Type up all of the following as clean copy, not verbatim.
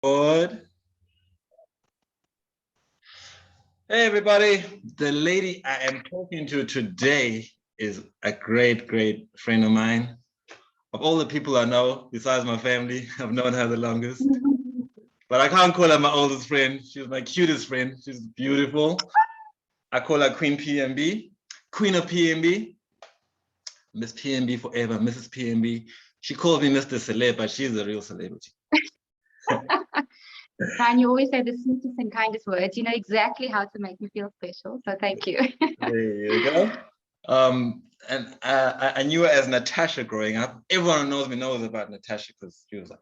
Good. Hey, everybody. The lady I am talking to today is a great, great friend of mine. Of all the people I know, besides my family, I've known her the longest. But I can't call her my oldest friend. She's my cutest friend. She's beautiful. I call her Queen PMB, Queen of PMB, Miss PMB forever, Mrs. PMB. She calls me Mr. Celeb, but she's a real celebrity. And you always say the sweetest and kindest words. You know exactly how to make me feel special. So thank you. There you go. And I knew her as Natasha growing up. Everyone who knows about Natasha because she was like,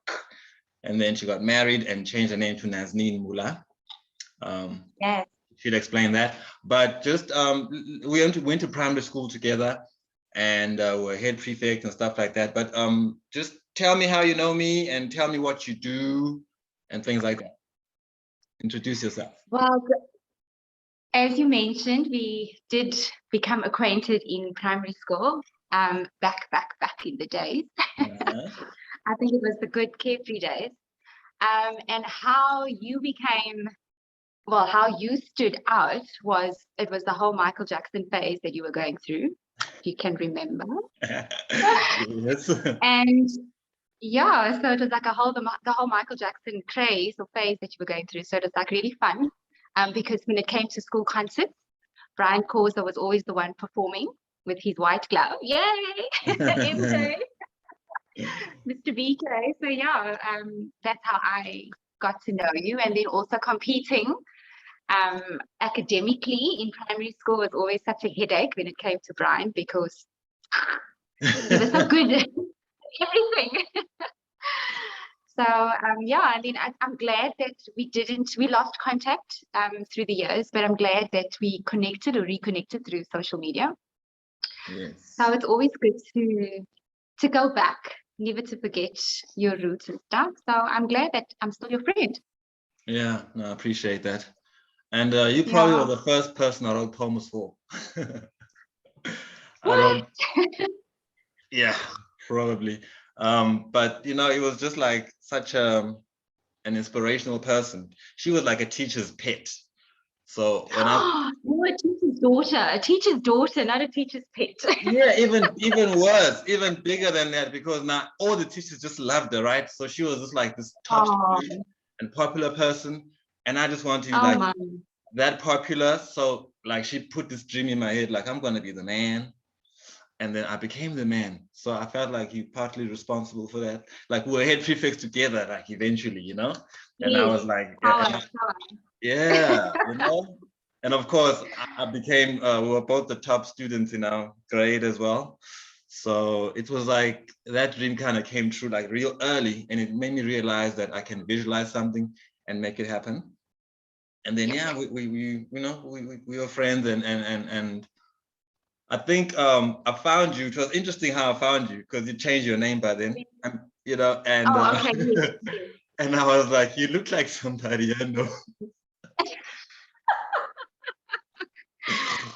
and then she got married and changed her name to Nazneen Moolla. Yes. She'll explain that. But just we went to primary school together, and we're head prefect and stuff like that. But just tell me how you know me and tell me what you do and things like that. Introduce yourself. Well, as you mentioned, we did become acquainted in primary school, back in the days. I think it was the good carefree days. And how you became, well, how you stood out was, it was the whole Michael Jackson phase that you were going through, if you can remember. Yes. And yeah, so it was like the whole Michael Jackson craze or phase that you were going through. So it was like really fun. Because when it came to school concerts, Brian Khoza was always the one performing with his white glove. Yay! MJ. Mr. BK. So yeah, that's how I got to know you. And then also competing academically in primary school was always such a headache when it came to Brian because he was so good at everything. So yeah, I mean, I'm glad that we lost contact through the years, but I'm glad that we connected or reconnected through social media. Yes. So it's always good to go back, never to forget your roots and stuff. So I'm glad that I'm still your friend. Yeah, no, I appreciate that. And you probably were the first person I wrote poems for. Yeah, probably. But you know, it was just like such an inspirational person. She was like a teacher's pet. So when you're a teacher's daughter, not a teacher's pet. Yeah, even worse, even bigger than that, because now all the teachers just loved her, right? So she was just like this top and popular person, and I just wanted to be like that popular. So like she put this dream in my head, like I'm gonna be the man. And then I became the man. So I felt like you're partly responsible for that. Like we were head prefects together, like eventually, you know? And yes. I was like, yeah, you know? And of course, I became, we were both the top students in our grade as well. So it was like that dream kind of came true like real early, and it made me realize that I can visualize something and make it happen. And then, yeah, we were friends and I think I found you. It was interesting how I found you because you changed your name by then, you know, and and I was like, you look like somebody I know.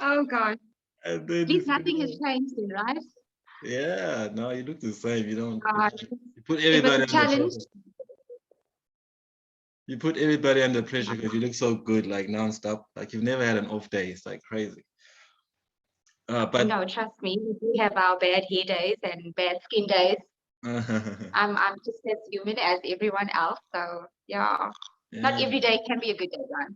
Oh God. At least nothing has changed, then, right? Yeah, no, you look the same. You don't. You put everybody under pressure. You put everybody under pressure because you look so good, like nonstop. Like you've never had an off day. It's like crazy. But no, trust me, we have our bad hair days and bad skin days. I'm just as human as everyone else. So yeah, not every day can be a good day, right?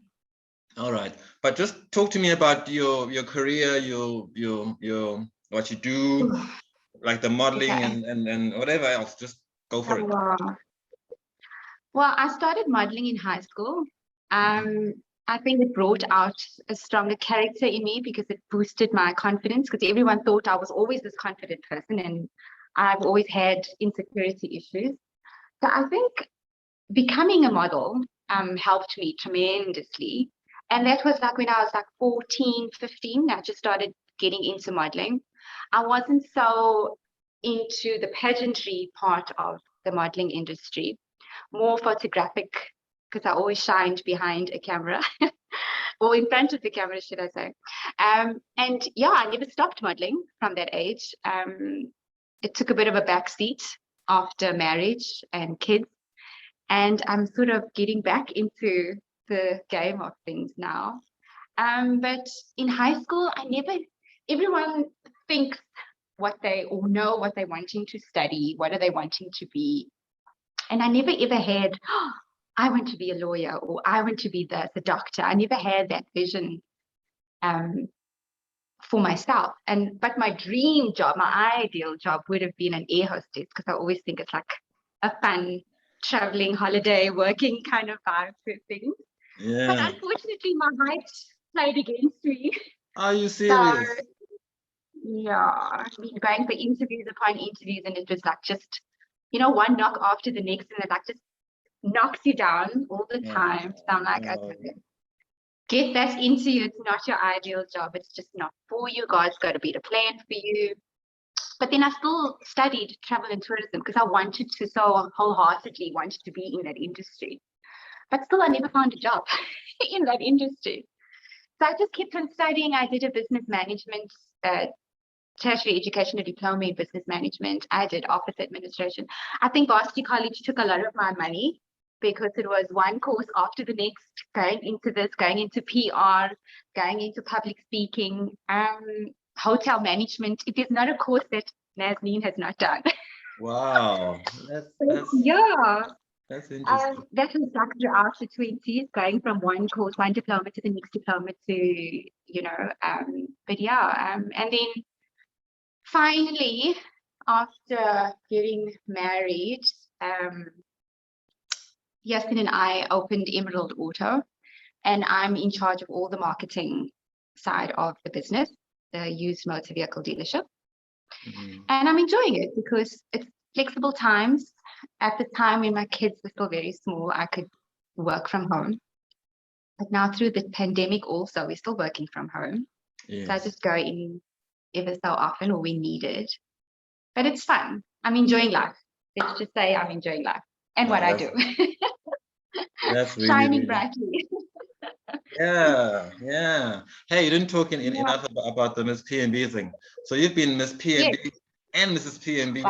All right, but just talk to me about your career, your what you do, like the modeling and whatever else. Just go for it. Well, I started modeling in high school. I think it brought out a stronger character in me because it boosted my confidence because everyone thought I was always this confident person and I've always had insecurity issues. So I think becoming a model helped me tremendously. And that was like when I was like 14, 15, I just started getting into modeling. I wasn't so into the pageantry part of the modeling industry, more photographic, because I always shined behind a camera or in front of the camera, should I say. And yeah, I never stopped modeling from that age. It took a bit of a backseat after marriage and kids. and I'm sort of getting back into the game of things now. But in high school, everyone thinks what they or know what they're wanting to study, what are they wanting to be. And I never ever had, oh, I want to be a lawyer or I want to be the doctor. I never had that vision for myself. But my dream job, my ideal job would have been an air hostess, because I always think it's like a fun traveling holiday working kind of vibe thing. Yeah. But unfortunately my height played against me. Are you serious? So, yeah, I've been going for interviews upon interviews, and it was like just, one knock after the next, and it like just knocks you down all the time. So I'm like, okay, get that into you. It's not your ideal job. It's just not for you. God's got a better plan for you. But then I still studied travel and tourism because I wanted to so wholeheartedly wanted to be in that industry. But still, I never found a job in that industry. So I just kept on studying. I did a business management, tertiary education, a diploma in business management. I did office administration. I think Varsity College took a lot of my money because it was one course after the next, going into this, going into PR, going into public speaking, hotel management. It is not a course that Nazneen has not done. Wow. Yeah. That's interesting. That was like throughout the 20s, going from one course, one diploma to the next diploma to, but yeah, and then finally, after getting married, Yasin and I opened Emerald Auto, and I'm in charge of all the marketing side of the business, the used motor vehicle dealership. And I'm enjoying it because it's flexible times. At the time when my kids were still very small, I could work from home. But now through the pandemic also, we're still working from home. Yes. So I just go in ever so often or when needed. But it's fun. I'm enjoying life. Let's just say I'm enjoying life and what I do. That's really, shining really brightly. Yeah. Hey, you didn't talk enough about the Miss PNB thing. So you've been Miss PNB and Mrs. PNB,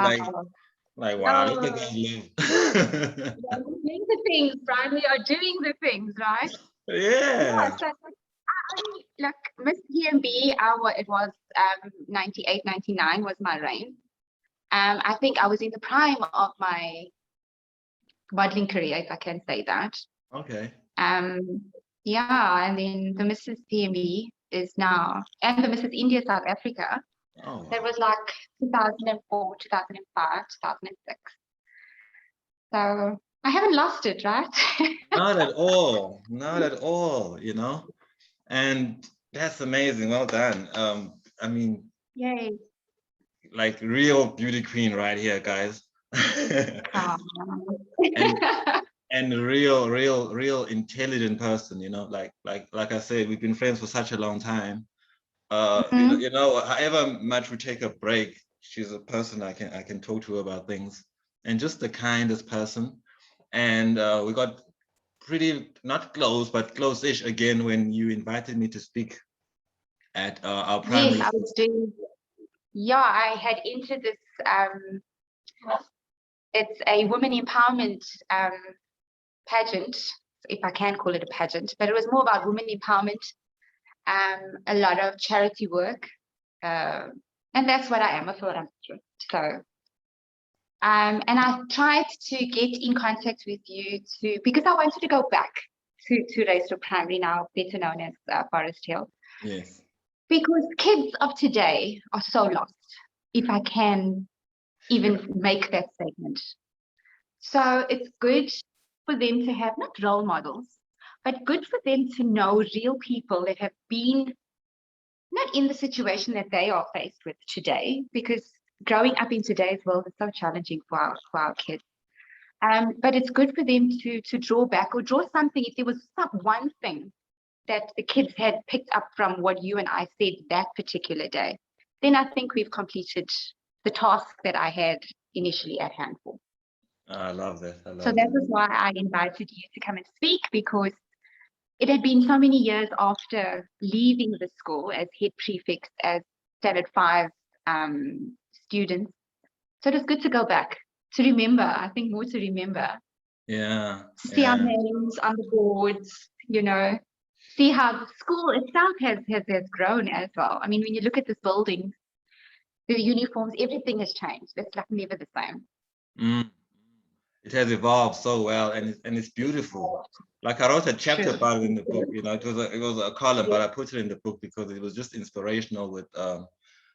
like wow, look at that live. Doing the things, right? We are doing the things, right? Yeah. So, like Miss PNB, it was 98, 99 was my reign. I think I was in the prime of my modeling career, if I can say that. Okay. Yeah, and then the Mrs. PNB is now, and the Mrs. India South Africa. Oh, wow. That was like 2004, 2005, 2006. So I haven't lost it, right? Not at all. Not at all, And that's amazing. Well done. I mean, yay. Like real beauty queen right here, guys. and real intelligent person, like I said, we've been friends for such a long time. However much we take a break, she's a person I can talk to about things, and just the kindest person. And we got pretty, not close, but close-ish again when you invited me to speak at our primary. Yes, I was doing. Yeah, I had entered this. It's a women empowerment pageant, if I can call it a pageant, but it was more about women empowerment, a lot of charity work, and that's what I am, a philanthropist. So, and I tried to get in contact with you because I wanted to go back to Racial Primary, now better known as Forest Hill. Yes. Because kids of today are so lost, if I can even make that statement. So it's good for them to have not role models, but good for them to know real people that have been not in the situation that they are faced with today, because growing up in today's world is so challenging for our kids. But it's good for them to draw back or draw something. If there was one thing that the kids had picked up from what you and I said that particular day, then I think we've completed the task that I had initially at hand for. I love that. So that was why I invited you to come and speak, because it had been so many years after leaving the school as head prefect, as standard 5 students. So it was good to go back, to remember, I think more to remember Yeah. See our names on the boards, you know, see how the school itself has grown as well. I mean, when you look at this building, the uniforms, everything has changed. It's like never the same. Mm. It has evolved so well, and it's beautiful. Like I wrote a chapter about it in the book. You know, it was a column, but I put it in the book because it was just inspirational with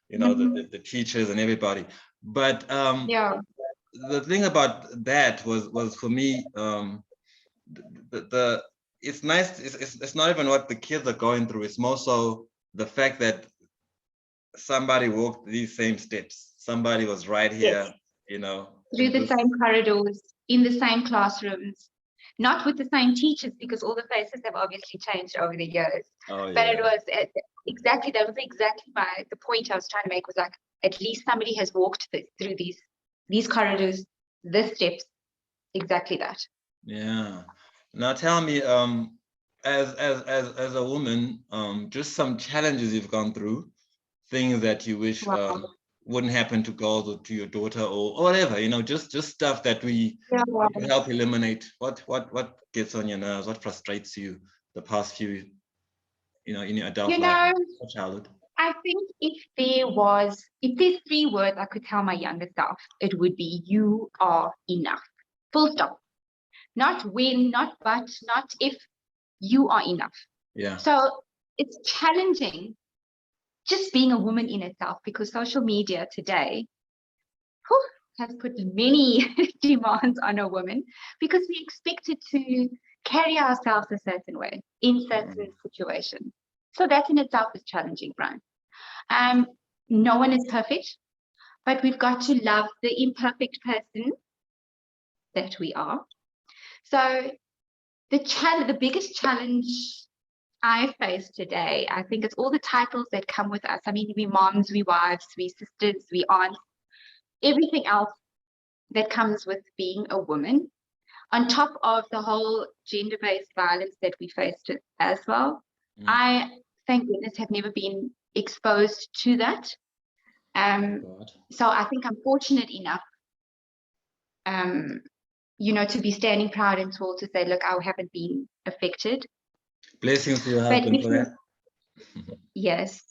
you know, the teachers and everybody. But the thing about that was for me, it's nice. It's not even what the kids are going through. It's more so the fact that somebody walked these same steps. Somebody was right here, you know, through the same corridors, in the same classrooms, not with the same teachers, because all the faces have obviously changed over the years. Oh, but yeah. it was exactly, that was exactly the point I was trying to make, was like, at least somebody has walked through these corridors, the steps, exactly that. Yeah. Now tell me, as a woman, just some challenges you've gone through, things that you wish wouldn't happen to girls or to your daughter or whatever, you know, just stuff that we can help eliminate. What gets on your nerves? What frustrates you the past few, you know, in your adult life or childhood? I think if there's 3 words I could tell my younger self, it would be, you are enough. Full stop. Not when, not but, not if. You are enough. Yeah. So it's challenging just being a woman in itself, because social media today has put many demands on a woman, because we expected to carry ourselves a certain way in certain situations. So that in itself is challenging, Brian. No one is perfect, but we've got to love the imperfect person that we are. So the biggest challenge I face today, I think it's all the titles that come with us. I mean, we moms, we wives, we sisters, we aunts, everything else that comes with being a woman, on top of the whole gender-based violence that we faced as well. I, thank goodness, have never been exposed to that. So I think I'm fortunate enough, you know, to be standing proud and tall to say, look, I haven't been affected. Blessings to your husband for that. Yes,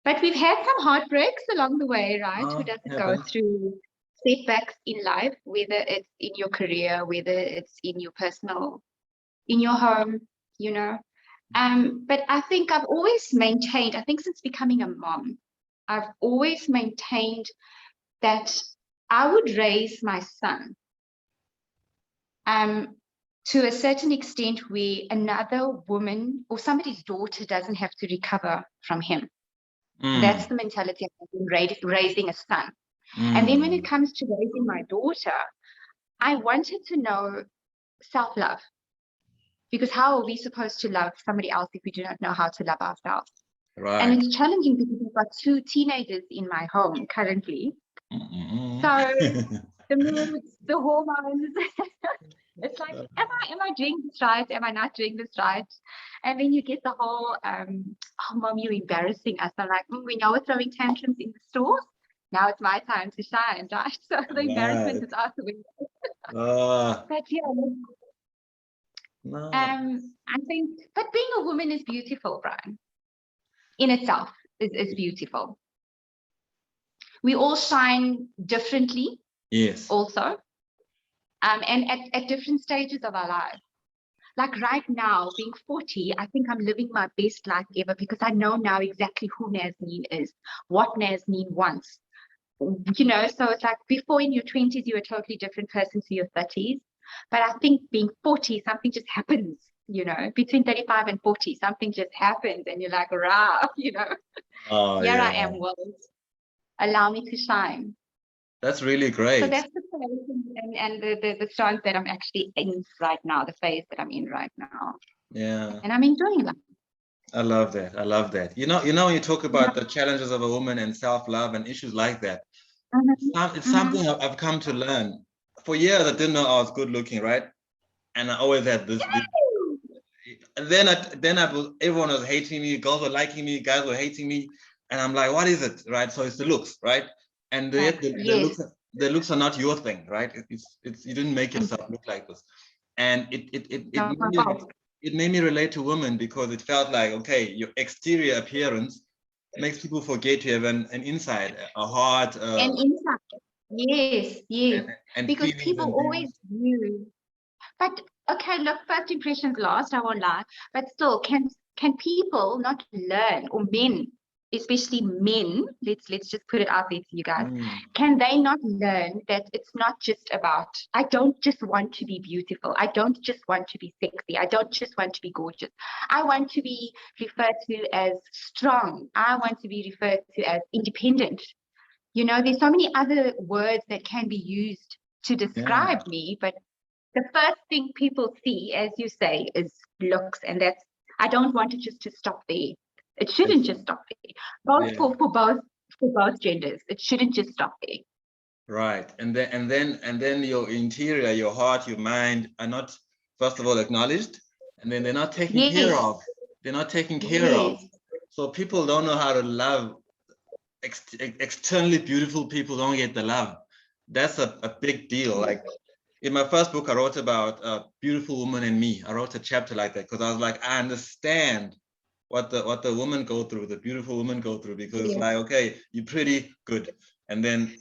but we've had some heartbreaks along the way, right? Who doesn't go through setbacks in life, whether it's in your career, whether it's in your personal, in your home, you know. But I think I've always maintained, I think since becoming a mom, I've always maintained that I would raise my son to a certain extent where another woman or somebody's daughter doesn't have to recover from him. That's the mentality of raising a son. And then when it comes to raising my daughter, I wanted to know self-love. Because how are we supposed to love somebody else if we do not know how to love ourselves? Right. And it's challenging because we've got 2 teenagers in my home currently. So the moods, the hormones, it's like, am I doing this right? Am I not doing this right? And then you get the whole, oh, mom, you're embarrassing us. I'm like, we know we're throwing tantrums in the stores. Now it's my time to shine, right? So the embarrassment is out the window. But yeah. I think, but being a woman is beautiful, Brian. In itself is beautiful. We all shine differently. Yes. Also. And at different stages of our lives. Like right now, being 40, I think I'm living my best life ever, because I know now exactly who Nazneen is, what Nazneen wants. You know, so it's like before in your 20s, you're a totally different person to your 30s. But I think being 40, something just happens, you know, between 35 and 40, something just happens and you're like, rah, you know, here I am, world. Allow me to shine. That's really great. So that's the phase and the stance that I'm actually in right now, the phase that I'm in right now. Yeah. And I'm enjoying that. I love that. I love that. You know, when you talk about the challenges of a woman and self-love and issues like that, it's something I've come to learn. For years, I didn't know I was good looking, right? And I always had this. And then everyone was hating me. Girls were liking me. Guys were hating me. And I'm like, what is it, right? So it's the looks, right? And the looks are not your thing, right? You didn't make yourself look like this. And it made me relate to women, because it felt like, okay, your exterior appearance makes people forget you have an inside, a heart, an inside. Yes, yes. and because people always knew. But okay, look, first impressions last, I won't lie. But still, can people not learn, or men, especially men, let's just put it out there to you guys, can they not learn that it's not just about, I don't just want to be beautiful, I don't just want to be sexy, I don't just want to be gorgeous, I want to be referred to as strong, I want to be referred to as independent. You know, there's so many other words that can be used to describe me, but the first thing people see, as you say, is looks, and that's, I don't want it just to stop there. It shouldn't just stop there. Both for both genders, it shouldn't just stop there. Right, and then your interior, your heart, your mind are not, first of all, acknowledged, and then they're not taken care of. They're not taken care of. So people don't know how to love. Externally beautiful people don't get the love. That's a big deal. Like, in my first book, I wrote about a beautiful woman and me. I wrote a chapter like that, because I was like, I understand what the women go through, the beautiful women go through, because it's like, okay, you're pretty good, and then,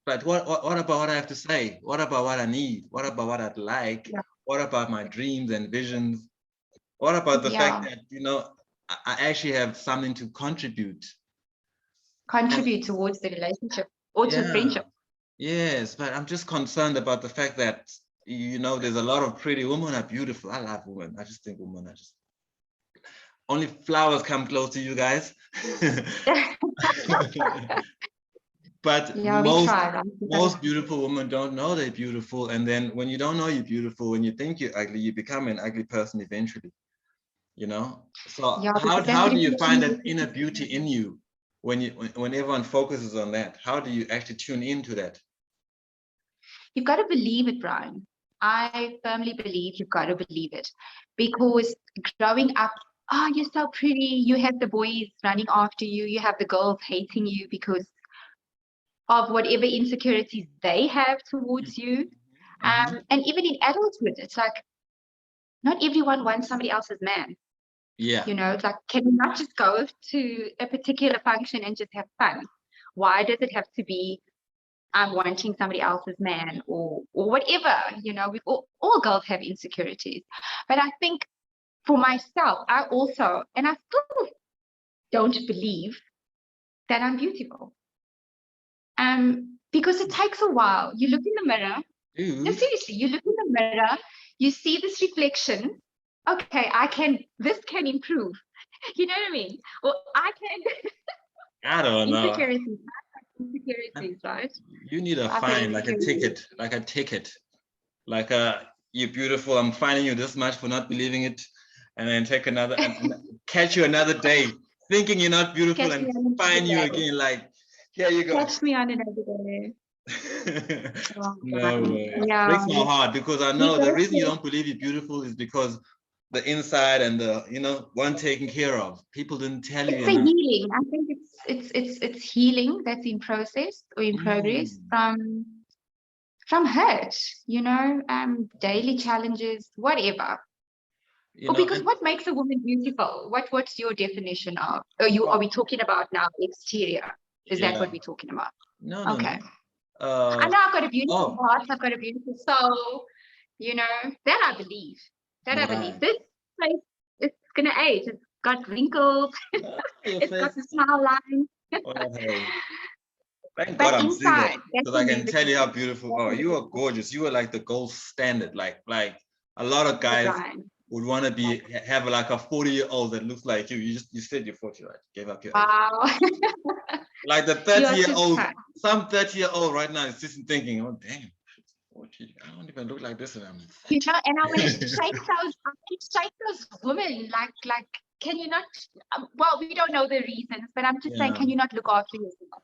but what about what I have to say? What about what I need? What about what I'd like? What about my dreams and visions? What about the fact that, you know, I actually have something to contribute towards the relationship or to friendship? Yes, but I'm just concerned about the fact that, you know, there's a lot of pretty women are beautiful. I love women. I just think women are just, only flowers come close to you guys. But most beautiful women don't know they're beautiful. And then when you don't know you're beautiful, when you think you're ugly, you become an ugly person eventually, you know? So how do you find that inner beauty in you when everyone focuses on that? How do you actually tune into that? You've got to believe it, Brian. I firmly believe you've got to believe it, because growing up, oh, you're so pretty, you have the boys running after you, you have the girls hating you because of whatever insecurities they have towards you. And even in adulthood, it's like, not everyone wants somebody else's man. You know, it's like, can you not just go to a particular function and just have fun? Why does it have to be, I'm wanting somebody else's man, or whatever? You know, all girls have insecurities. But I think for myself, I also, and I still don't believe that I'm beautiful. Because it takes a while. You look in the mirror. No, seriously, you look in the mirror, you see this reflection. Okay, this can improve. You know what I mean? Or I can. I don't know. Insecurities, right? You need a fine, like a ticket, like you're beautiful, I'm fining you this much for not believing it, and then take another and catch you another day thinking you're not beautiful, and fine you again, like, here you go. Catch me on another day. No way. It breaks my heart, because I know the reason you don't believe you're beautiful is because the inside and the, you know, one taken care of. People didn't tell you. It's a healing. I think it's healing that's in process or in progress from hurt, you know, daily challenges, whatever. Because what makes a woman beautiful? What's your definition of? Are we talking about now exterior? Is that what we're talking about? No. Okay. I know I've got a beautiful heart, I've got a beautiful soul, you know, that I believe. I believe. This place, it's gonna age. It's got wrinkles, it's got the smile line. Thank God I'm single, because I can tell you how beautiful. Oh, you are gorgeous. You are like the gold standard. Like a lot of guys would want to have like a 40-year-old that looks like you. You said you're 40, right? Gave up your age. Like the 30-year-old, some 30-year-old right now is just thinking, oh damn, I don't even look like this. And I'm 30. You know, and I want to shake those women. Like, can you not? Well, we don't know the reasons, but I'm just saying, can you not look after yourself?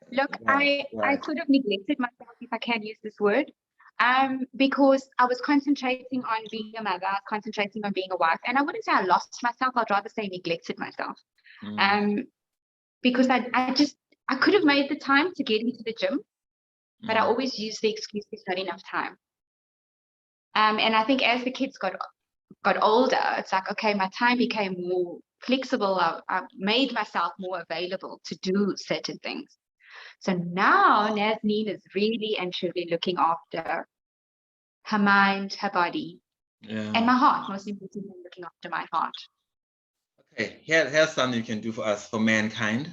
Look, I could have neglected myself, if I can use this word, because I was concentrating on being a mother, I was concentrating on being a wife, and I wouldn't say I lost myself. I'd rather say neglected myself, because I could have made the time to get into the gym, but I always use the excuse there's not enough time. And I think as the kids got older, it's like, okay, my time became more flexible. I made myself more available to do certain things. So now Nazneen is really and truly looking after her mind, her body, and my heart. Most importantly, looking after my heart. Okay, here's something you can do for us, for mankind.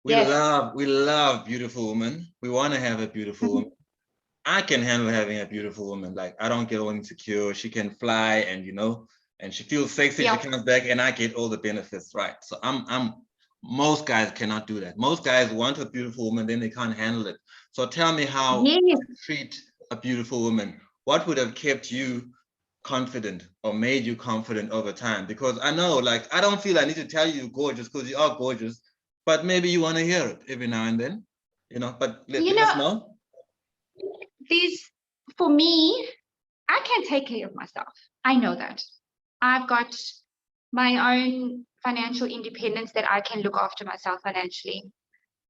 We love beautiful women. We want to have a beautiful woman. I can handle having a beautiful woman. Like, I don't get all insecure. She can fly, and and she feels sexy. She comes back, and I get all the benefits, right? So most guys cannot do that. Most guys want a beautiful woman, then they can't handle it. So tell me how to treat a beautiful woman. What would have kept you confident or made you confident over time? Because I know, like, I don't feel I need to tell you you're gorgeous because you are gorgeous, but maybe you want to hear it every now and then, but let us know. For me, I can take care of myself. I know that. I've got my own financial independence, that I can look after myself financially.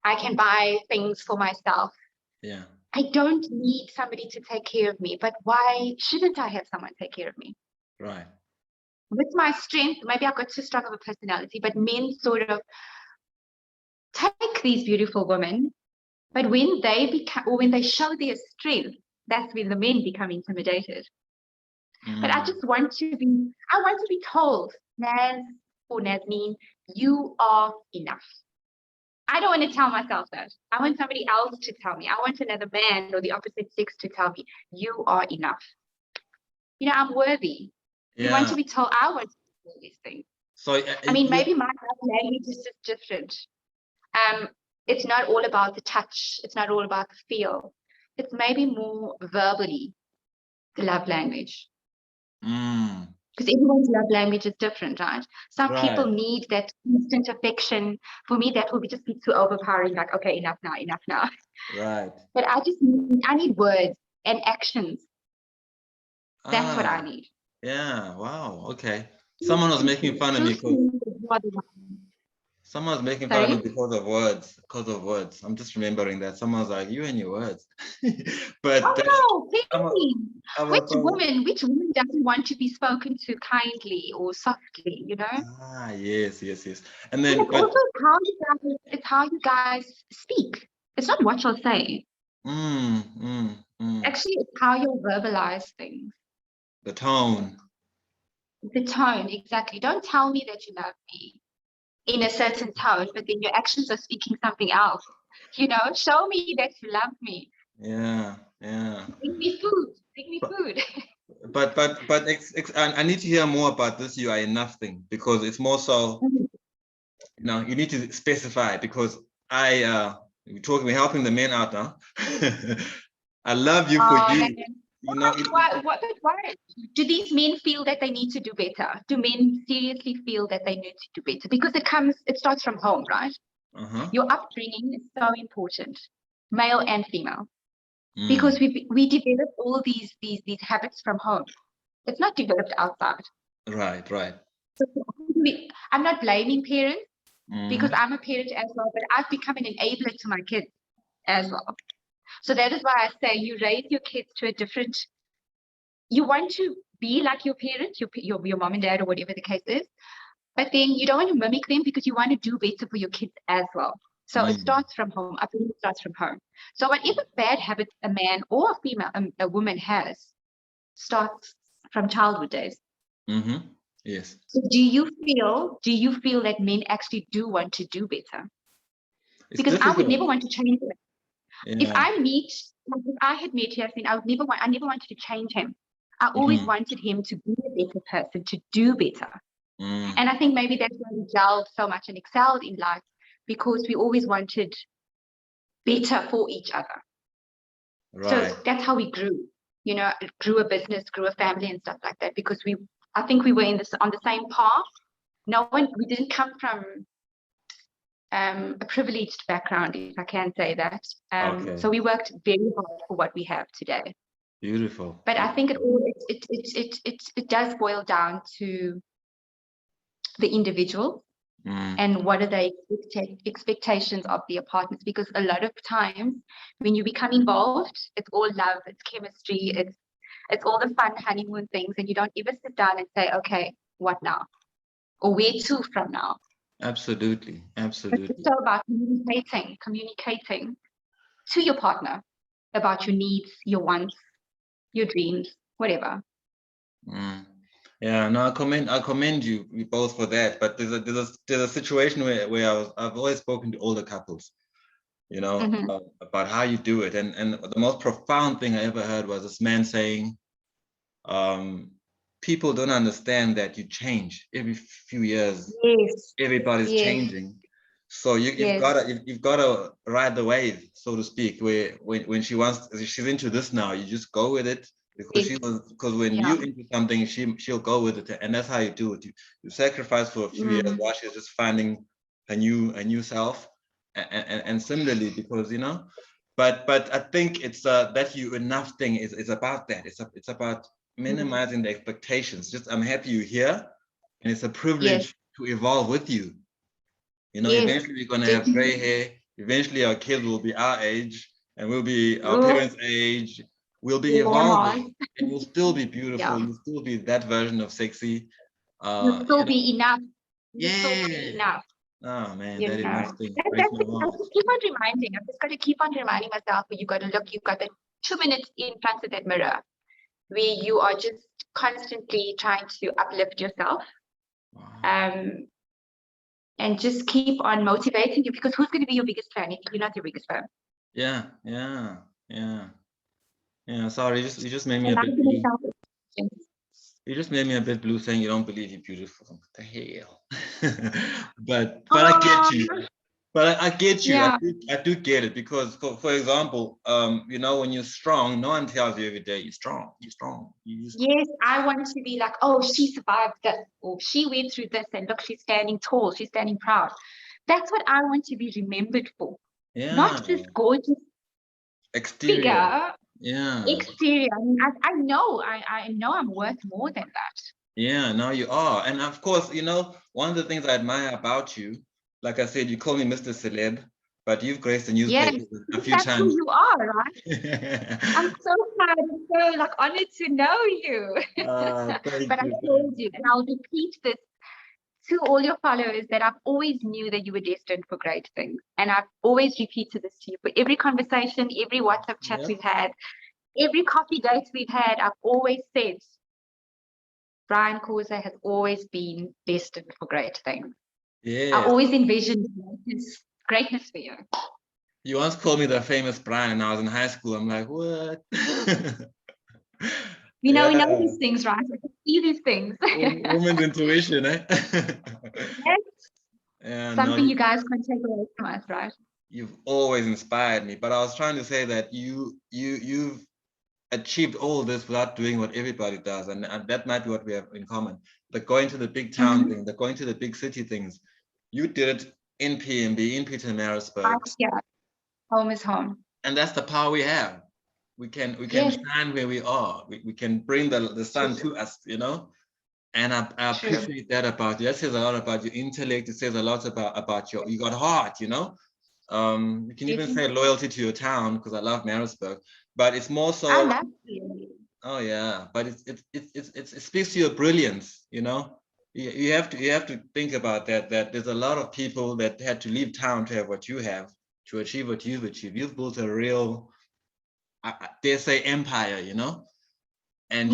I can buy things for myself. Yeah. I don't need somebody to take care of me, but why shouldn't I have someone take care of me? Right. With my strength, maybe I've got too strong of a personality, but men sort of take these beautiful women, but when they show their strength, that's when the men become intimidated. But I just want to be told, Naz or Nazneen, you are enough. I don't want to tell myself that. I want somebody else to tell me. I want another man or the opposite sex to tell me, you are enough. I'm worthy. You want to be told, I want to do all these things. So maybe my language is just different. It's not all about the touch. It's not all about the feel. It's maybe more verbally the love language. Because everyone's love language is different, right? Some people need that instant affection. For me, that will just be too overpowering. Like, okay, enough now. Right. But I need words and actions. That's what I need. Yeah. Wow. Okay. Someone was making fun of me. Someone's making fun of me because of words. I'm just remembering that. Someone's like, you and your words. But which woman doesn't want to be spoken to kindly or softly, Yes. And then it's how you guys speak. It's not what you'll say. Actually, it's how you'll verbalize things. The tone, exactly. Don't tell me that you love me in a certain tone, but then your actions are speaking something else. Show me that you love me. Yeah. Bring me food. But I need to hear more about this "you are enough" thing, because it's more so, you need to specify, because we're helping the men out now. I love you for you. Why do these men feel that they need to do better? Do men seriously feel that they need to do better? Because it starts from home, right? Your upbringing is so important, male and female, because we develop all these habits from home. It's not developed outside. Right. So I'm not blaming parents, because I'm a parent as well, but I've become an enabler to my kids as well. So that is why I say you raise your kids to a different. You want to be like your parents, your mom and dad, or whatever the case is, but then you don't want to mimic them, because you want to do better for your kids as well. So it starts from home. Upbringing starts from home. So whatever bad habits a man or a female, a woman has, starts from childhood days. Yes. So do you feel that men actually do want to do better? Because I would never want to change it. If I had met Yasin, I never wanted to change him. I always wanted him to be a better person, to do better. And I think maybe that's why we gelled so much and excelled in life, because we always wanted better for each other. Right. So that's how we grew. Grew a business, grew a family and stuff like that, because I think we were on the same path. We didn't come from a privileged background, if I can say that. So we worked very hard for what we have today. Beautiful. But I think it does boil down to the individual and what are the expectations of the partners, because a lot of times when you become involved, it's all love, it's chemistry, it's It's all the fun honeymoon things, and you don't ever sit down and say, okay, what now? Or where to from now? Absolutely, absolutely. It's so about communicating to your partner about your needs, your wants, your dreams, whatever. Yeah, no, I commend you both for that. But there's a situation where I've always spoken to older couples, you know, about how you do it, and the most profound thing I ever heard was this man saying, people don't understand that you change every few years. Yes. Everybody's changing, so you've got to ride the wave, so to speak. Where when she's into this now, you just go with it, because when you into something, she'll go with it, and that's how you do it. You sacrifice for a few years while she's just finding a new self, and similarly, because you know, but I think it's that you enough thing is about that. It's about minimizing the expectations. Just I'm happy you're here, and it's a privilege to evolve with you. You know, eventually we're going to have gray hair. Eventually our kids will be our age, and we'll be our parents' age. We'll be evolving, and you'll still be beautiful. You'll still be that version of sexy. You'll still be enough. You'll still be enough. Oh man, that enough thing. I just keep on reminding. I've just got to keep on reminding myself. But you got to look. You've got the 2 minutes in front of that mirror, where you are just constantly trying to uplift yourself. And just keep on motivating you, because who's going to be your biggest fan if you're not your biggest fan? Yeah. Sorry, you just made me a bit blue. You just made me a bit blue saying you don't believe you're beautiful. What the hell? but I get you. But I get you. Yeah. I do get it, because for example, you know, when you're strong, no one tells you every day you're strong. Yes, I want to be like, oh, she survived that, or she went through this, and look, she's standing tall, she's standing proud. That's what I want to be remembered for. Yeah. Not this gorgeous exterior. Figure. Yeah. Exterior. I mean, I know I'm worth more than that. Yeah, no, you are. And of course, you know, one of the things I admire about you, like I said, you call me Mr. Celeb, but you've graced the newspaper a few times. That's who you are, right? I'm so proud and so honored to know you. But I told you, and I'll repeat this to all your followers, that I've always knew that you were destined for great things. And I've always repeated this to you for every conversation, every WhatsApp chat we've had, every coffee date we've had. I've always said, Brian Khoza has always been destined for great things. Yeah. I always envisioned greatness for you. You once called me the famous Brian, and I was in high school. I'm like, what? We know these things, right? We can see these things. Woman's intuition, eh? Yes. Something you guys can take away from us, right? You've always inspired me, but I was trying to say that you've achieved all this without doing what everybody does, and that might be what we have in common. The going to the big town thing, the going to the big city things. You did it in PMB, in Pietermaritzburg. Yeah, home is home. And that's the power we have. We can shine where we are. We can bring the sun to us, you know. And I appreciate that about you. That says a lot about your intellect. It says a lot about you got heart, you know. You can even say loyalty to your town, because I love Maritzburg, but it's more so. I love you. Oh yeah, but it speaks to your brilliance, you know. You have to think about that there's a lot of people that had to leave town to have what you have, to achieve what you've achieved. You've built a real, I dare say, empire, you know. And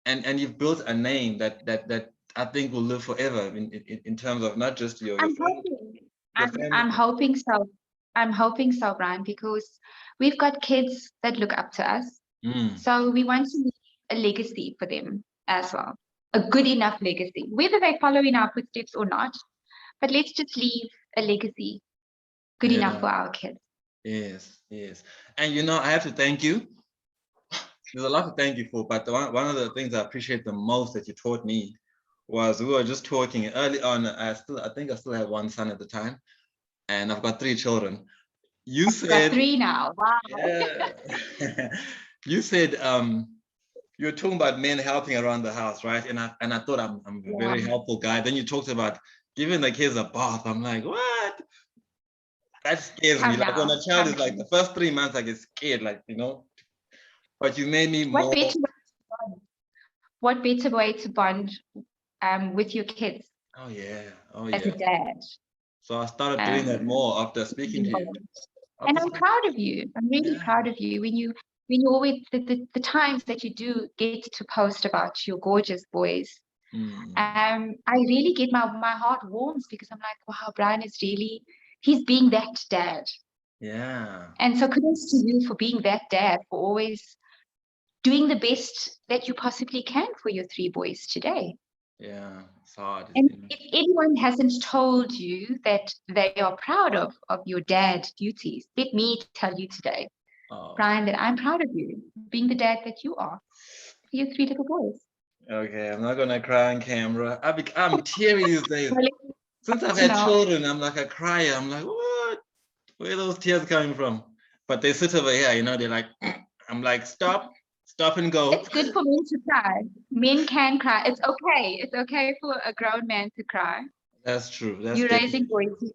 and you've built a name that I think will live forever in terms of not just your family. I'm hoping so. I'm hoping so, Brian, because we've got kids that look up to us. So we want to leave a legacy for them as well. A good enough legacy, whether they follow in our footsteps or not. But let's just leave a legacy good enough for our kids. Yes. And you know, I have to thank you. There's a lot to thank you for, but one of the things I appreciate the most that you taught me was, we were just talking early on. I think I still had one son at the time, and I've got 3 children. You said 3 now. Wow. Yeah. You said you were talking about men helping around the house, right? And I thought I'm a very helpful guy. Then you talked about giving the kids a bath. I'm like, what? That scares me. Like when a child is like, the first 3 months, I get scared, like, you know. But you made me more. What better what better way to bond with your kids Oh yeah. Oh as a yeah. dad? So I started doing that more after speaking to you. And After I'm proud of you. I'm really proud of you. When you always the times that you do get to post about your gorgeous boys, I really get my heart warms because I'm like, wow, Brian is really, he's being that dad. Yeah. And so kudos to you for being that dad, for always doing the best that you possibly can for your 3 boys today. Yeah, it's hard. And if anyone hasn't told you that they are proud of your dad duties, let me tell you today, Brian, that I'm proud of you being the dad that you are for your 3 little boys. Okay, I'm not gonna cry on camera. I'm teary these days. Since I've had children, I'm like a crier. I'm like, what? Where are those tears coming from? But they sit over here, you know, they're like, I'm like, stop and go. It's good for men to cry. Men can cry. It's okay. It's okay for a grown man to cry. That's true. That's You're raising boys. You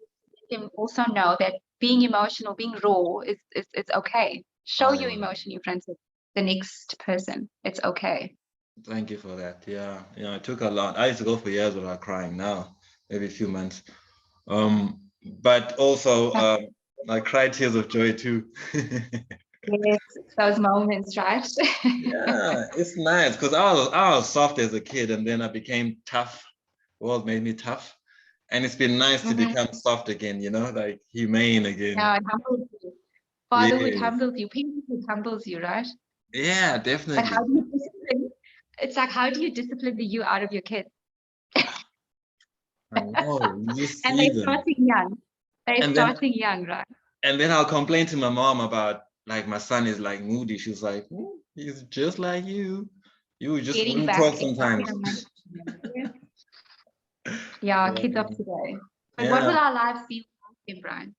can also know that being emotional, being raw is okay. Show your emotion in front of the next person. It's okay. Thank you for that. Yeah, it took a lot. I used to go for years without crying. Now, maybe a few months. But also, I cry tears of joy too. Yes, those moments, right? Yeah, it's nice because I was soft as a kid, and then I became tough. The world made me tough, and it's been nice to become soft again. Like humane again. Yeah, it humbles you. Fatherhood humbles you. Parenthood humbles you, right? Yeah, definitely. But how do you discipline? It's like, how do you discipline the you out of your kids? I know. You just and see they're them. starting young. They're starting young, right? And then I'll complain to my mom about, like, my son is like moody. She's like, he's just like you. You just wouldn't talk sometimes. Yeah, kids of today. But what would our lives be without them, Brian?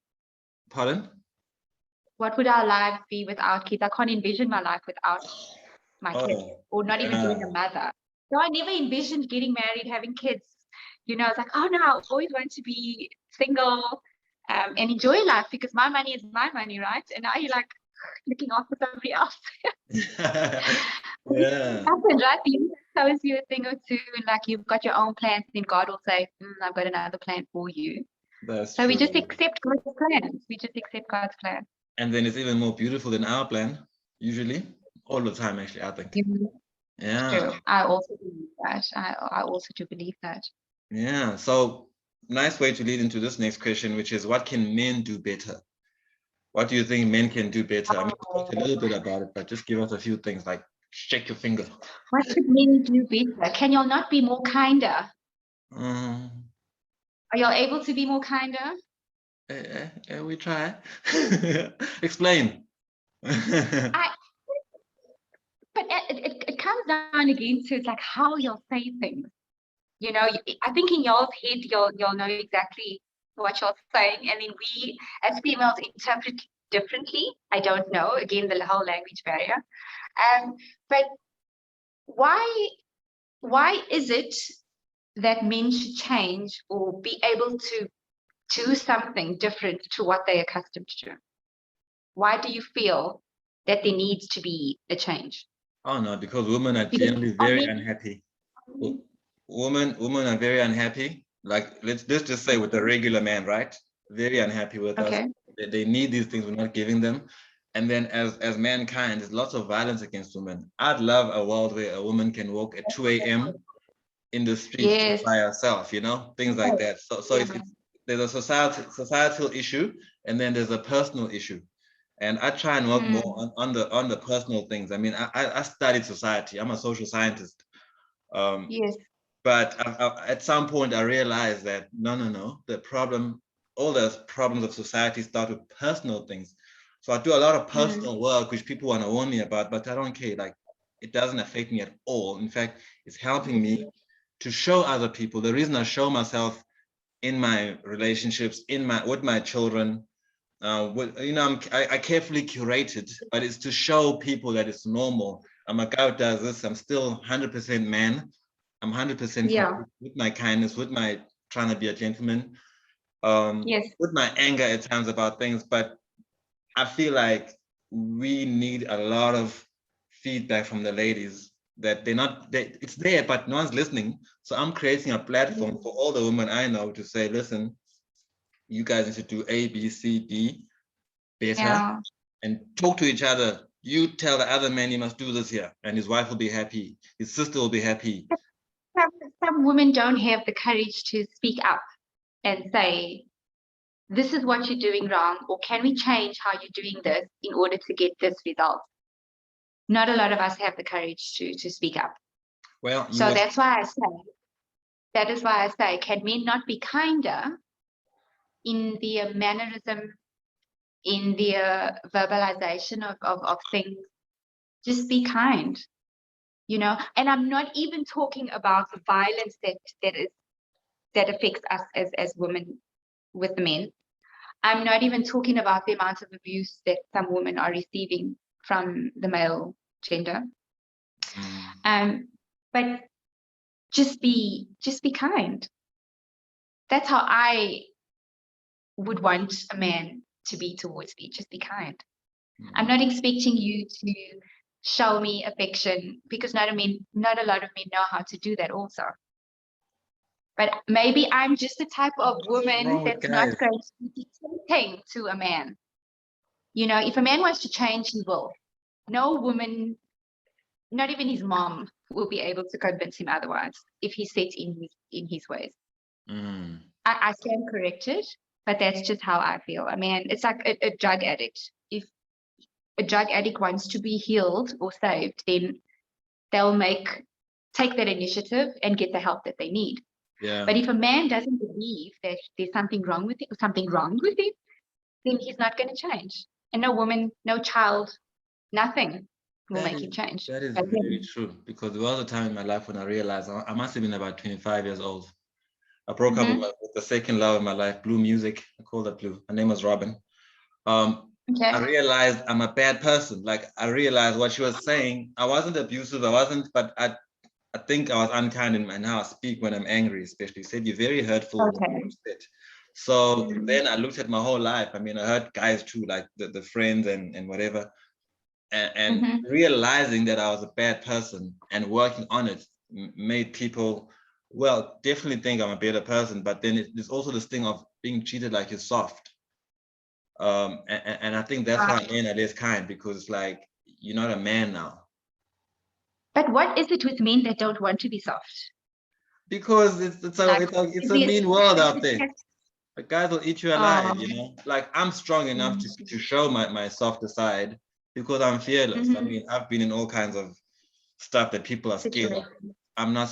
Pardon? What would our lives be without kids? I can't envision my life without my kids, or not even being a mother. So I never envisioned getting married, having kids. It's like, oh no, I always want to be single and enjoy life because my money is my money, right? And now you're like looking after somebody else. Yeah. Happens, right? The universe tells you a thing or two, and like you've got your own plans, then God will say, I've got another plan for you. That's so true. we just accept God's plans. We just accept God's plan. And then it's even more beautiful than our plan, usually. All the time, actually, I think. Yeah. True. I also believe that. I also do believe that. Yeah. So nice way to lead into this next question, which is, what can men do better? What do you think men can do better? I mean, talk a little bit about it, but just give us a few things, like shake your finger. What could men do better? Can y'all not be more kinder? Are y'all able to be more kinder? We try. Explain. But it comes down again to, it's like how you'll say things. I think in y'all's head, you'll know exactly what you're saying, and then we as females interpret differently. I don't know. Again, the whole language barrier. But why is it that men should change or be able to do something different to what they're accustomed to? Why do you feel that there needs to be a change? Oh no, because women are generally very unhappy. Women are very unhappy. Like, let's just say with the regular man, right? Very unhappy with us. They need these things, we're not giving them. And then as mankind, there's lots of violence against women. I'd love a world where a woman can walk at 2 a.m. in the streets by herself, things like that. So there's a societal issue, and then there's a personal issue. And I try and work more on the personal things. I mean, I studied society. I'm a social scientist. But at some point, I realized that no, all the problems of society start with personal things. So I do a lot of personal work, which people want to warn me about, but I don't care. Like, it doesn't affect me at all. In fact, it's helping me to show other people. The reason I show myself in my relationships, with my children, I carefully curate it, but it's to show people that it's normal. I'm a guy who does this. I'm still 100% man. I'm 100% with my kindness, with my trying to be a gentleman, with my anger at times about things. But I feel like we need a lot of feedback from the ladies that it's there, but no one's listening. So I'm creating a platform for all the women I know to say, listen, you guys need to do A, B, C, D better, and talk to each other. You tell the other man he must do this here, and his wife will be happy, his sister will be happy. Some women don't have the courage to speak up and say, this is what you're doing wrong, or can we change how you're doing this in order to get this result? Not a lot of us have the courage to speak up. Well, so that's why I say, can men not be kinder in their mannerism, in their verbalization of things? Just be kind, you know. And I'm not even talking about the violence that affects us as women with the men. I'm not even talking about the amount of abuse that some women are receiving from the male gender. But just be kind. That's how I would want a man to be towards me. Just be kind. I'm not expecting you to show me affection, because not a lot of men know how to do that also. But maybe I'm just the type of woman that's not going to be tempting to a man. You know, if a man wants to change, he will. No woman, not even his mom, will be able to convince him otherwise if he's set in his ways. I stand corrected, but that's just how I feel. I mean, it's like a drug addict. If a drug addict wants to be healed or saved, then they'll take that initiative and get the help that they need. Yeah. But if a man doesn't believe that there's something wrong with it, then he's not going to change. And no woman, no child, nothing will make him change. That is very true, because there was a time in my life when I realized I must have been about 25 years old. I broke up with the second love of my life, Blue Music. I call that Blue. Her name was Robin. I realized I'm a bad person. Like, I realized what she was saying. I wasn't abusive. But I think I was unkind in how I speak when I'm angry, especially. She said, you're very hurtful when you're upset. So then I looked at my whole life. I mean, I heard guys too, like the friends and whatever. And realizing that I was a bad person and working on it made people, well, definitely think I'm a better person. But then there's also this thing of being treated like you're soft. And I think that's why men are less kind, because like, you're not a man now. But what is it with men that don't want to be soft? Because it's a mean world out there. The guys will eat you alive, you know. Like, I'm strong enough to show my softer side because I'm fearless. I mean, I've been in all kinds of stuff that people are scared of. I'm not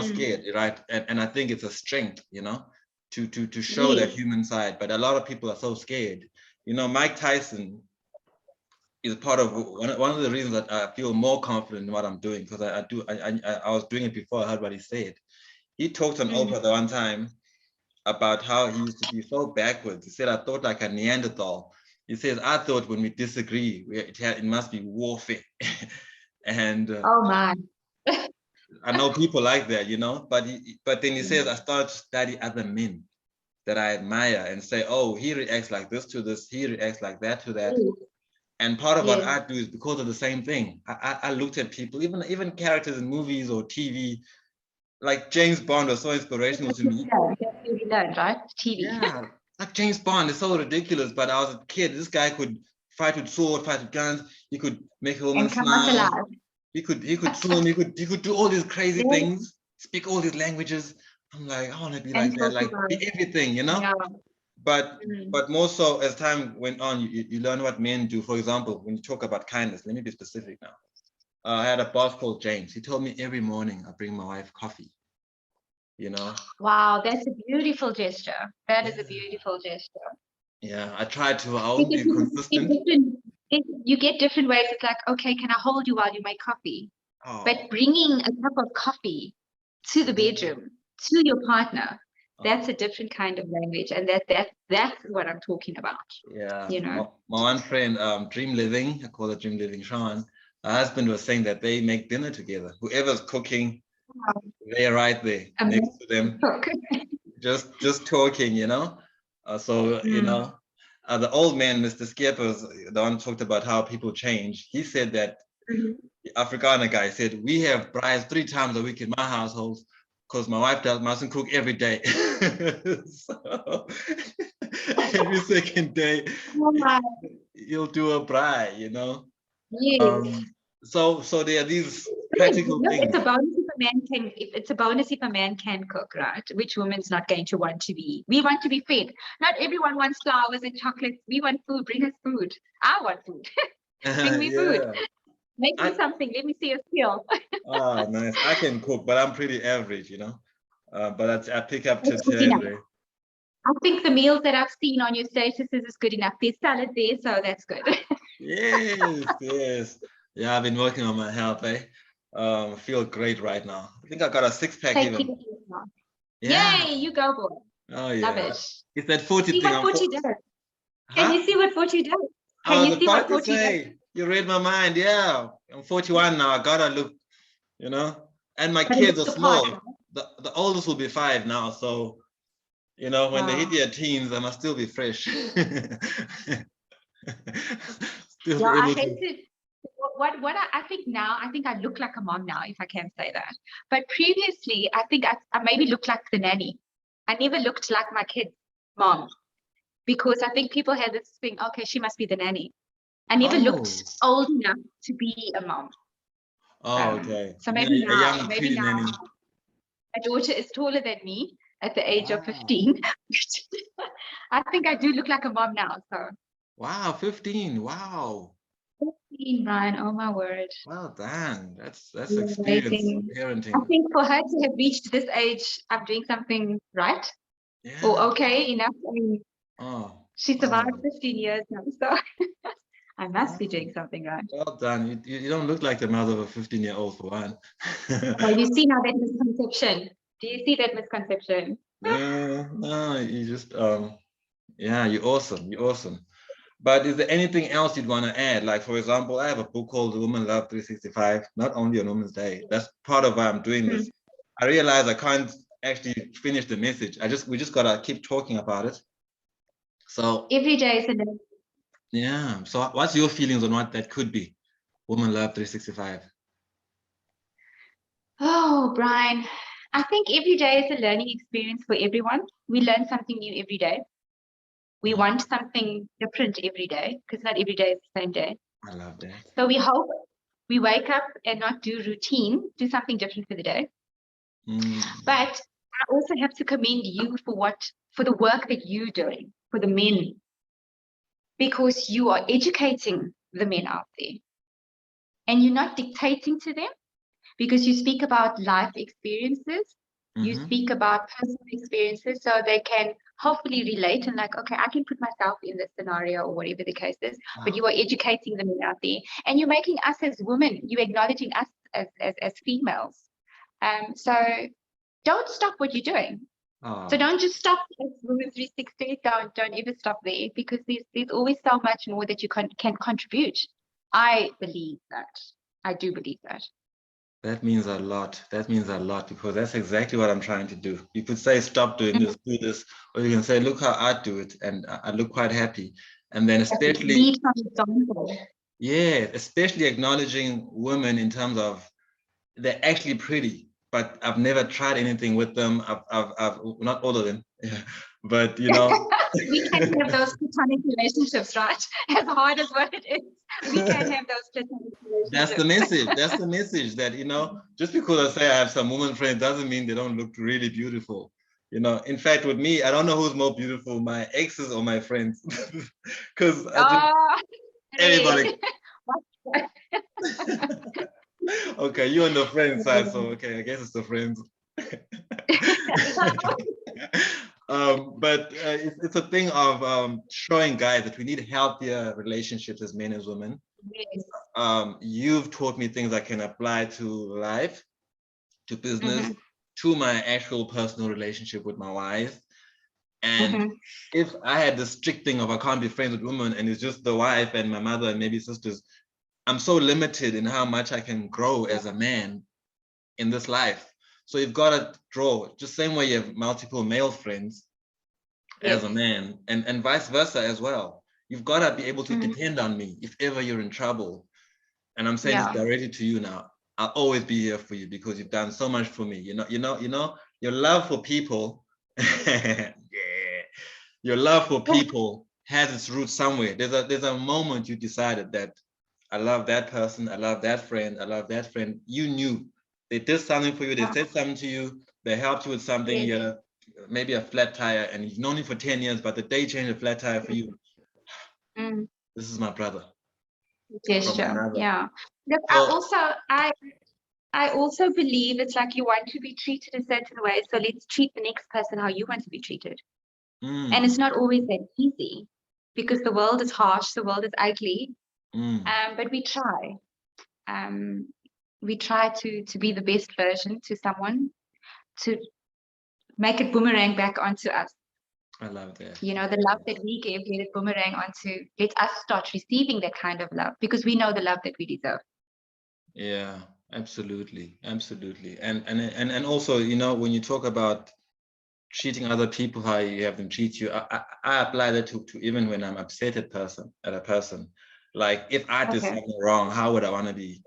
scared, right? And I think it's a strength, you know, to show that human side. But a lot of people are so scared. You know, Mike Tyson is part of one of the reasons that I feel more confident in what I'm doing, because I was doing it before I heard what he said. He talked on Oprah the one time about how he used to be so backwards. He said, I thought like a Neanderthal. He says, I thought when we disagree, it must be warfare. And oh my. I know people like that, you know, but then he says, I started to study other men that I admire and say, oh, he reacts like this to this, he reacts like that to that. And part of what I do is because of the same thing. I looked at people, even characters in movies or TV, like James Bond was so inspirational to me. That's really learned, right? TV. Yeah, like James Bond is so ridiculous, but I was a kid. This guy could fight with sword, fight with guns. He could make a woman smile. He could swim. He could do all these crazy things. Speak all these languages. I'm like, I want to be like that, like be everything, you know. Yeah. But more so as time went on, you learn what men do. For example, when you talk about kindness, let me be specific now. I had a boss called James. He told me every morning I bring my wife coffee. You know. Wow, that's a beautiful gesture. That is a beautiful gesture. Yeah, I try to. I'll be consistent. You get different ways. It's like, okay, can I hold you while you make coffee? Oh. But bringing a cup of coffee to the bedroom, to your partner, that's a different kind of language, and that's what I'm talking about. Yeah, you know. My one friend, Dream Living, I call it Dream Living, Sean. Her husband was saying that they make dinner together. Whoever's cooking, they're right there next to them, just talking, you know. You know, the old man, Mr. Skippers, the one talked about how people change. He said that Afrikaner guy said, we have brides 3 times a week in my household because my wife mustn't cook every day. So every second day, you'll do a bride, you know? Yes. So there are these practical things. It's a bonus if a man can. It's a bonus if a man can cook, right? Which woman's not going to want to be? We want to be fed. Not everyone wants flowers and chocolates. We want food. Bring us food. I want food. Bring me food. Make me something. Let me see a skill. Oh, nice. I can cook, but I'm pretty average, you know. But I pick up tips here and there. I think the meals that I've seen on your statuses is good enough. There's salad there, so that's good. Yes. Yeah, I've been working on my health, I feel great right now. I think I got a 6-pack even. Yeah. Yay, you go, boy. Oh, yeah. Love it. It's that 40 see thing. What 40 does. Can you see what 40 does? Can you see what 40 does? You read my mind, yeah. I'm 41 now. I gotta look, you know. And my kids are small. The oldest will be 5 now, so you know, when they hit their teens, I must still be fresh. Still I hate it. I think now, I think I look like a mom now, if I can say that. But previously, I think I maybe looked like the nanny. I never looked like my kid's mom, because I think people had this thing, okay, she must be the nanny. I never looked old enough to be a mom. Oh, okay. So maybe now, my daughter is taller than me at the age of 15. I think I do look like a mom now. So. Wow, 15. Wow. 15, Brian. Oh my word. Well done. That's experience parenting. I think for her to have reached this age, I'm doing something right. Yeah. Or okay enough. I mean, she survived 15 years now, so I must be doing something right. Well done. You don't look like the mother of a 15-year-old for one. Oh, you see now that misconception. Do you see that misconception? No, you just yeah, you're awesome. You're awesome. But is there anything else you'd want to add? Like, for example, I have a book called Woman Love 365, not only on Women's Day. That's part of why I'm doing this. I realize I can't actually finish the message. We just gotta keep talking about it. So every day is a day. Yeah. So what's your feelings on what that could be? Woman Love 365. Oh, Brian, I think every day is a learning experience for everyone. We learn something new every day. We want something different every day, because not every day is the same day. I love that. So we hope we wake up and not do routine, do something different for the day. But I also have to commend you for the work that you're doing for the men, because you are educating the men out there, and you're not dictating to them, because you speak about life experiences. You speak about personal experiences, so they can hopefully relate and like, okay, I can put myself in this scenario or whatever the case is. But you are educating them out there, and you're making us as women, you're acknowledging us as females. So don't stop what you're doing. So don't just stop at Women 360. Don't ever stop there, because there's always so much more that you can contribute. I believe that. I do believe that. That means a lot. That means a lot, because that's exactly what I'm trying to do. You could say, stop doing this, do this, or you can say, look how I do it, and I look quite happy. And then especially, lead from example. Yeah, especially acknowledging women in terms of they're actually pretty, but I've never tried anything with them. I've not all of them, but you know. We can have those platonic relationships, right? As hard as what it is, we can have those platonic relationships. That's the message. That's the message, that, you know, just because I say I have some woman friends doesn't mean they don't look really beautiful. You know, in fact, with me, I don't know who's more beautiful, my exes or my friends, because everybody. Okay, you're on the friend side, so okay, I guess it's the friends. But it's a thing of showing guys that we need healthier relationships as men as women. Yes. You've taught me things I can apply to life, to business, to my actual personal relationship with my wife. And if I had this strict thing of I can't be friends with women and it's just the wife and my mother and maybe sisters, I'm so limited in how much I can grow as a man in this life. So you've got to draw, just same way you have multiple male friends as a man, and vice versa as well. You've got to be able to depend on me if ever you're in trouble. and I'm saying this directly to you now, I'll always be here for you because you've done so much for me. Your love for people, yeah, your love for people has its roots somewhere. There's a moment you decided that I love that person, I love that friend, I love that friend. You knew they did something for you, they said something to you, they helped you with something here, maybe a flat tire, and you've known him for 10 years, but the day changed a flat tire for you. This is my brother. Gesture. Yeah. Look, I also believe it's like you want to be treated a certain way, so let's treat the next person how you want to be treated. And it's not always that easy because the world is harsh, the world is ugly, but we try. We try to be the best version to someone, to make it boomerang back onto us. I love that. The love that we gave, let it boomerang onto, let us start receiving that kind of love because we know the love that we deserve. Yeah, absolutely. And also, when you talk about treating other people how you have them treat you, I apply that to even when I'm upset at a person. Like if I did something wrong, how would I want to be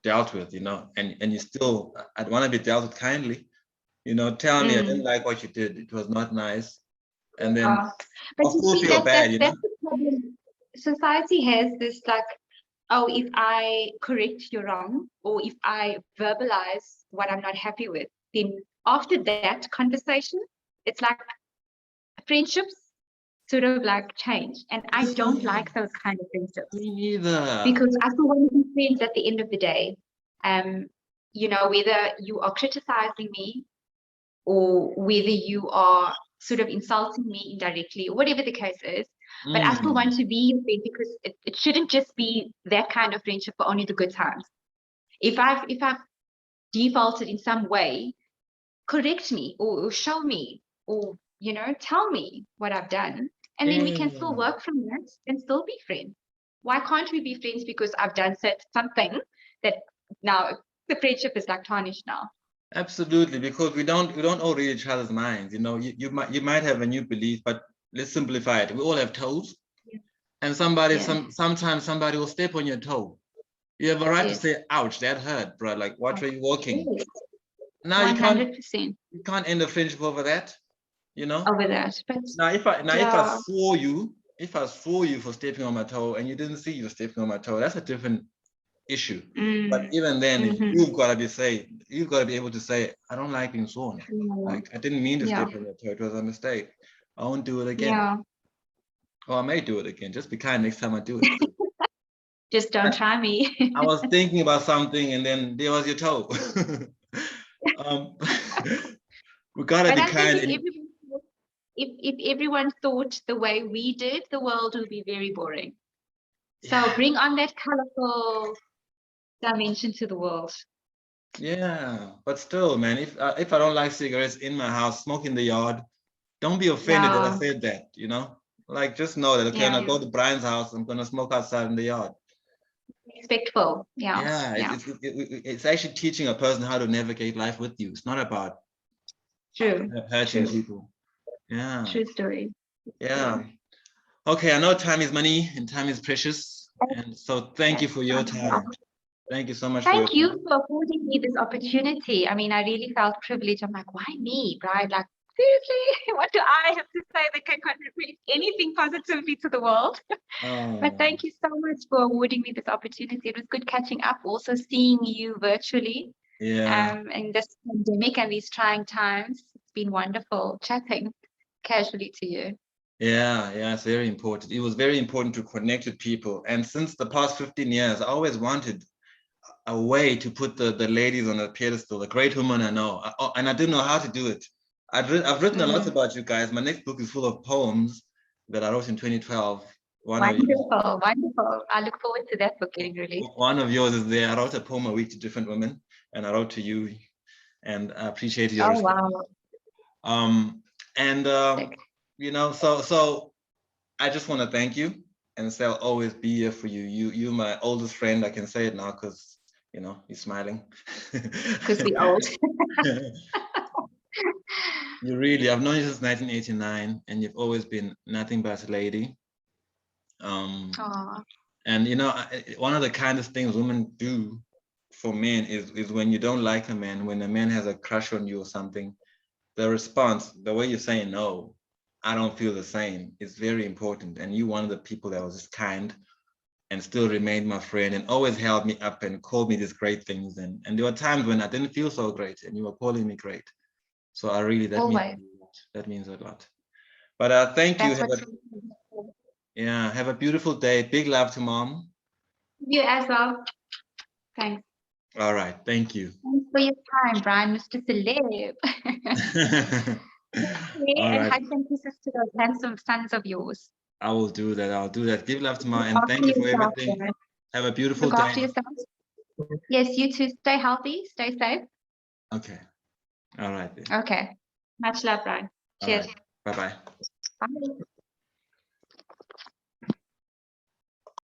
dealt with, and you still, I'd want to be dealt with kindly, tell me I didn't like what you did, it was not nice, and then but I'll still feel bad. That's the problem. Society has this like, oh, if I correct your wrong or if I verbalize what I'm not happy with, then after that conversation, it's like friendships sort of like change. And I don't like those kind of friendships. Me neither. Because I still want to be friends at the end of the day. Whether you are criticizing me or whether you are sort of insulting me indirectly or whatever the case is, but I still want to be your friend because it shouldn't just be that kind of friendship for only the good times. If I've defaulted in some way, correct me or show me or tell me what I've done, and then we can still work from that and still be friends. Why can't we be friends because I've done something that now the friendship is like tarnished now? Absolutely, because we don't all read each other's minds. You might have a new belief, but let's simplify it. We all have toes, and sometimes somebody will step on your toe. You have a right to say, "Ouch, that hurt, bro." Like, watch where you're walking. Now 100%. You can't end a friendship over that. Over that. But if I saw you for stepping on my toe and you didn't see you stepping on my toe, that's a different issue. But even then, you've got to be able to say, I don't like being sworn. Like, I didn't mean to step on your toe. It was a mistake. I won't do it again. Or I may do it again. Just be kind next time I do it. Just don't try me. I was thinking about something and then there was your toe. We gotta be kind. If everyone thought the way we did, the world would be very boring. So bring on that colorful dimension to the world. Yeah, but still, man, if I don't like cigarettes in my house, smoke in the yard, don't be offended that I said that, Like, just know that, okay, when I go to Brian's house, I'm gonna smoke outside in the yard. Respectful, It's actually teaching a person how to navigate life with you. It's not about hurting people. Yeah. True story. Yeah. Okay, I know time is money and time is precious, and so thank you for your time. Thank you so much. Thank you for affording me this opportunity. I mean, I really felt privileged. I'm like, why me, right? Like, seriously, what do I have to say that can contribute anything positively to the world? But thank you so much for awarding me this opportunity. It was good catching up, also seeing you virtually. In this pandemic and these trying times. It's been wonderful chatting casually to you. Yeah, it's very important. It was very important to connect with people. And since the past 15 years, I always wanted a way to put the ladies on a pedestal, the great women I know. And I didn't know how to do it. I've written a lot about you guys. My next book is full of poems that I wrote in 2012. Wonderful. I look forward to that book getting released. One of yours is there. I wrote a poem a week to different women, and I wrote to you, and I appreciate your response. Wow. So I just want to thank you and say I'll always be here for you. You're my oldest friend. I can say it now because you're smiling. Because we're old. You really, I've known you since 1989, and you've always been nothing but a lady. And you know, one of the kindest things women do for men is when you don't like a man, when a man has a crush on you or something, the response, the way you're saying, no, I don't feel the same, is very important. And you one of the people that was just kind and still remained my friend and always held me up and called me these great things. And there were times when I didn't feel so great and you were calling me great. So I really, that means a lot. But thank you. Yeah, have a beautiful day. Big love to mom. You as well. Thanks. All right, thank you. Thanks for your time, Brian, Mr. Celeb. All right. And hugs and kisses to those handsome sons of yours. I will do that. I'll do that. Give love to mom and thank you for everything. Have a beautiful day. Look after yourself. Yes, you too. Stay healthy. Stay safe. Okay. All right. Then. Okay. Much love, Brian. Cheers. Right. Bye-bye. Bye.